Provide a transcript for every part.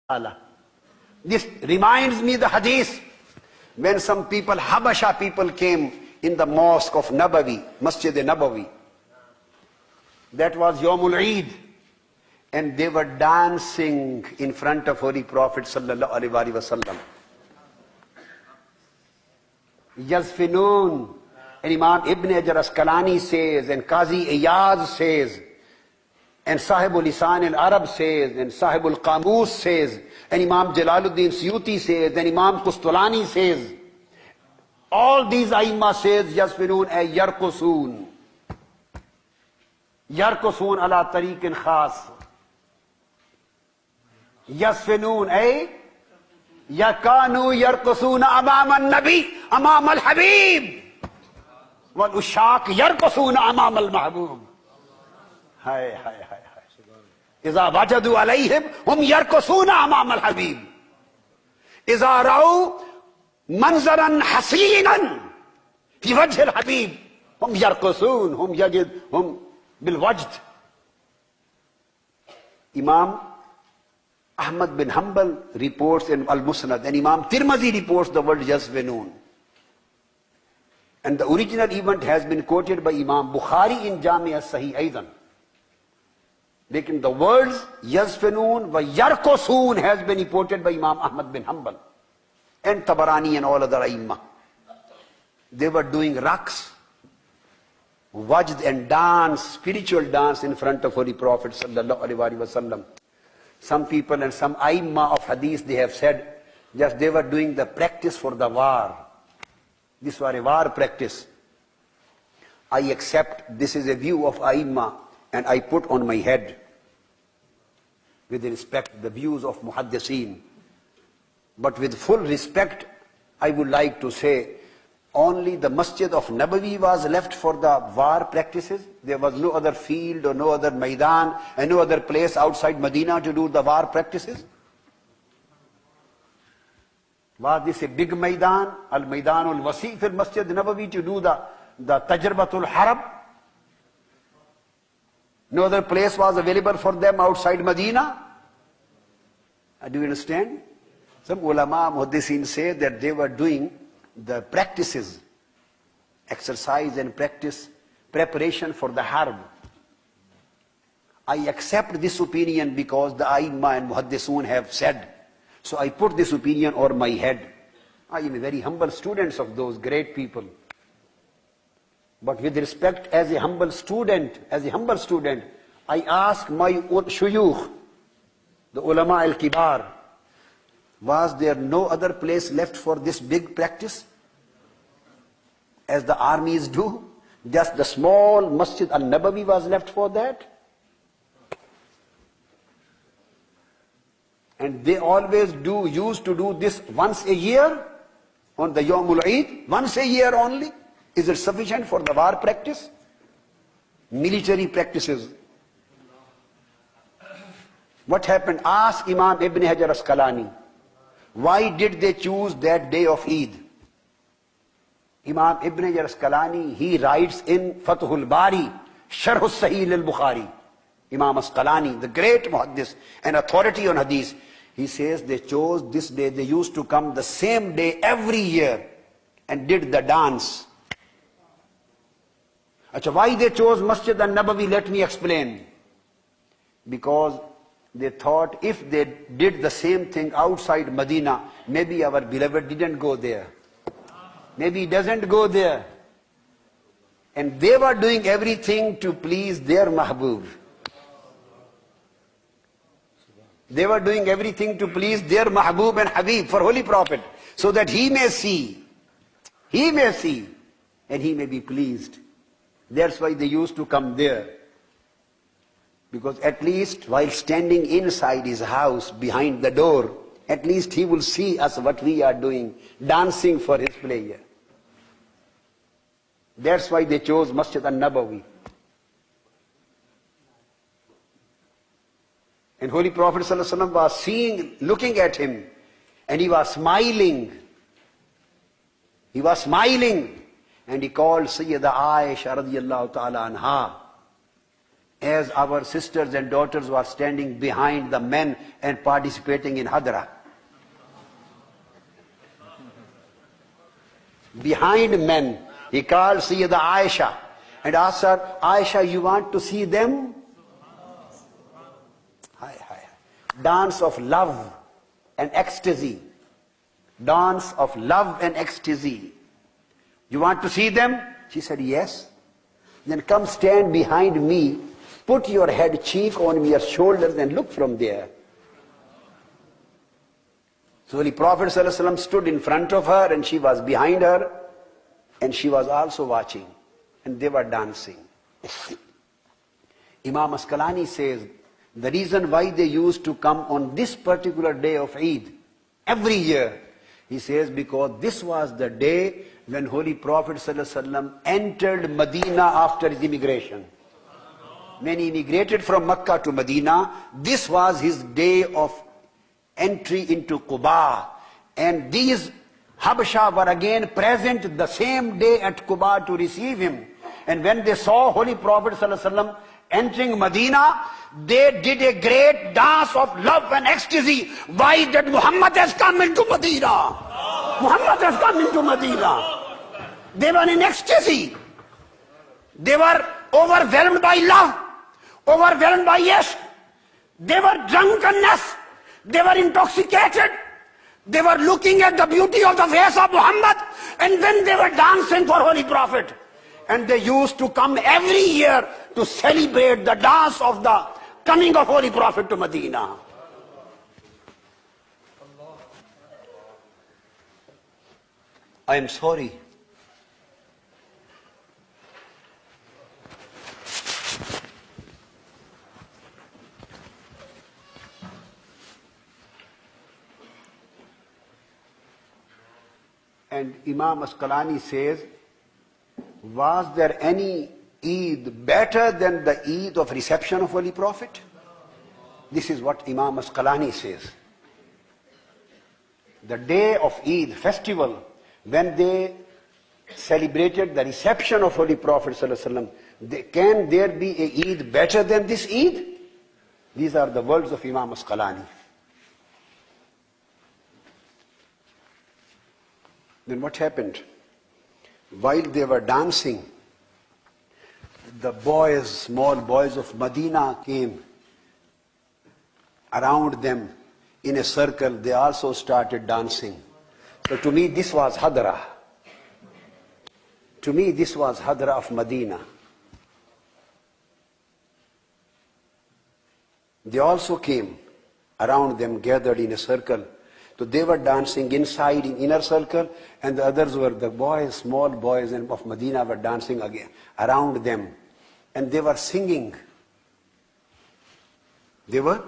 ta'ala. This reminds me the hadith when some people, Habasha people, came in the mosque of Nabawi, Masjid Nabawi. That was Yawmul Eid. And they were dancing in front of Holy Prophet sallallahu alaihi wasallam. Yazfinun. And Imam Ibn Hajar Asqalani says, and Qazi Iyad says, and Sahibul Lisan al-Arab says, and Sahibul Qamus says, and Imam Jalaluddin Suyuti says, and Imam Qustulani says. All these Aimma says, Yazfinun ay yarqusun. Yarqusun ala tariqin khas. Yazfinun ay yakanu yarqusuna amam al-Nabi, amam al-Habib. Wal ushaq yarqusuna amam al-Mahbub. Hai, hai, hai, hai. Iza wajadu alayhim, hum yarqusuna amam al-Habib. Iza ra'u manzaran hasinan fi wajh al-Habib, hum yarqusun, hum yajid, hum bil wajd. Imam Ahmad bin Hanbal reports in Al-Musnad, and Imam Tirmidhi reports the word Yazfinun. And the original event has been quoted by Imam Bukhari in Jami' as-Sahih Aidan. Lekin the words Yazfinun wa Yarqusun has been reported by Imam Ahmad bin Hanbal and Tabarani and all other Aimma. They were doing raqs, wajd and dance, spiritual dance in front of Holy Prophet sallallahu alaihi wasallam. Some people and some Aimma of Hadith, they have said, just they were doing the practice for the war. This was a war practice. I accept this is a view of Aimma and I put on my head, with respect, the views of Muhaddiseen. But with full respect, I would like to say, only the Masjid of Nabawi was left for the war practices. There was no other field or no other Maidan and no other place outside Medina to do the war practices. Was this a big Maidan, Al-Maidan al-Wasi' fil Masjid Nabawi, to do the Tajribatul Harab? No other place was available for them outside Medina? Do you understand? Some ulama muhaddiseen say that they were doing the practices, exercise and practice, preparation for the harb. I accept this opinion because the Aimma and Muhaddisun have said. So I put this opinion on my head. I am a very humble student of those great people. But with respect, as a humble student, I ask my shuyukh, the ulama al-kibar, was there no other place left for this big practice? As the armies do? Just the small Masjid al-Nabawi was left for that? And they always used to do this once a year on the Yawmul Eid, once a year only. Is it sufficient for the war practice? Military practices. What happened? Ask Imam Ibn Hajar Asqalani. Why did they choose that day of Eid? Imam Ibn Hajar Asqalani, he writes in Fathul Bari, Sharh Sahih al-Bukhari. Imam Asqalani, the great muhaddis and authority on hadith, he says they chose this day. They used to come the same day every year and did the dance. Achha, why they chose Masjid al-Nabawi? Let me explain. Because they thought if they did the same thing outside Medina, maybe our beloved didn't go there. Maybe he doesn't go there. And they were doing everything to please their Mahbub. They were doing everything to please their Mahbub and Habib for Holy Prophet, so that he may see, and he may be pleased. That's why they used to come there. Because at least while standing inside his house, behind the door, at least he will see us what we are doing, dancing for his pleasure. That's why they chose Masjid al-Nabawi. And Holy Prophet ﷺ was seeing, looking at him, and he was smiling. He was smiling. And he called Sayyida Aisha radiyallahu ta'ala anha. as our sisters and daughters were standing behind the men and participating in Hadra. Behind men, he called Sayyida Aisha and asked her, Aisha, you want to see them? Dance of love and ecstasy. Dance of love and ecstasy. You want to see them? She said, yes. Then come stand behind me, put your head cheek on your shoulders and look from there. So the Prophet ﷺ stood in front of her and she was behind her and she was also watching and they were dancing. Imam Asqalani says the reason why they used to come on this particular day of Eid every year, he says because this was the day when Holy Prophet ﷺ entered Medina after his immigration. When he immigrated from Mecca to Medina, this was his day of entry into Quba. And these Habasha were again present the same day at Quba to receive him. And when they saw Holy Prophet ﷺ entering Medina, they did a great dance of love and ecstasy. Why? That Muhammad has come into Medina. Muhammad has come into Medina. They were in ecstasy. They were overwhelmed by love, overwhelmed by yes. They were drunkenness. They were intoxicated. They were looking at the beauty of the face of Muhammad, and then they were dancing for Holy Prophet. And they used to come every year to celebrate the dance of the coming of Holy Prophet to Medina. I am sorry. And Imam Asqalani says, was there any Eid better than the Eid of reception of Holy Prophet? This is what Imam Asqalani says. The day of Eid festival, when they celebrated the reception of Holy Prophet ﷺ, can there be a Eid better than this Eid? These are the words of Imam Asqalani. Then what happened? While they were dancing, the boys, small boys of Medina came around them in a circle. They also started dancing. So to me this was Hadra. To me this was Hadra of Medina. They also came around them, gathered in a circle. So they were dancing inside in inner circle, and the others were the boys, small boys of Medina were dancing again around them. And they were singing. They were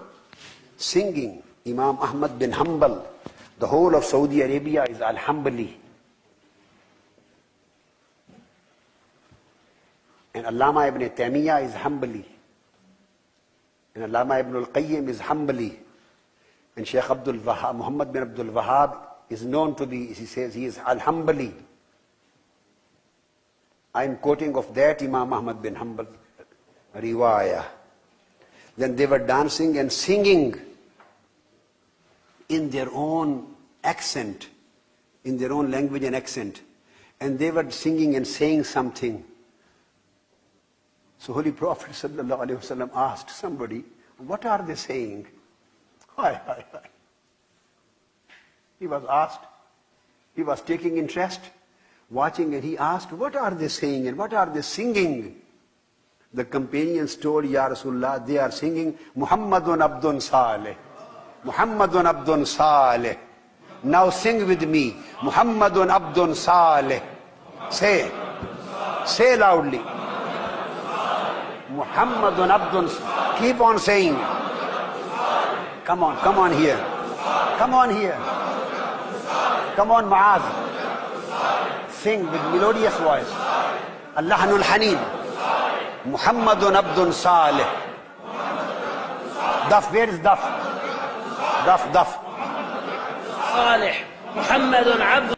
singing. Imam Ahmad bin Hanbal, the whole of Saudi Arabia is Al-Hanbali. And Allama ibn Taymiyyah is Hanbali. And Allama ibn al-Qayyim is Hanbali. And Sheikh Muhammad bin Abdul Wahhab is known to be, he says, he is Al-Hanbali. I am quoting of that Imam Ahmad bin Hanbal riwayah. Then they were dancing and singing in their own accent, in their own language and accent. And they were singing and saying something. So Holy Prophet ﷺ asked somebody, what are they saying? He was asked, he was taking interest, watching, and he asked, what are they saying and what are they singing? The companions told, Ya Rasulullah, they are singing Muhammadun Abdun Saleh. Muhammadun Abdun Saleh. Now sing with me, Muhammadun Abdun Saleh. Say loudly. Muhammadun Abdun Saleh. Keep on saying. Come on here. Come on here. Come on, Maaz. Sing with melodious voice. Allahanul Haneen. Muhammadun Abdun Saleh. Daf, where is Daf? Daf. Saleh. Muhammadun Abdun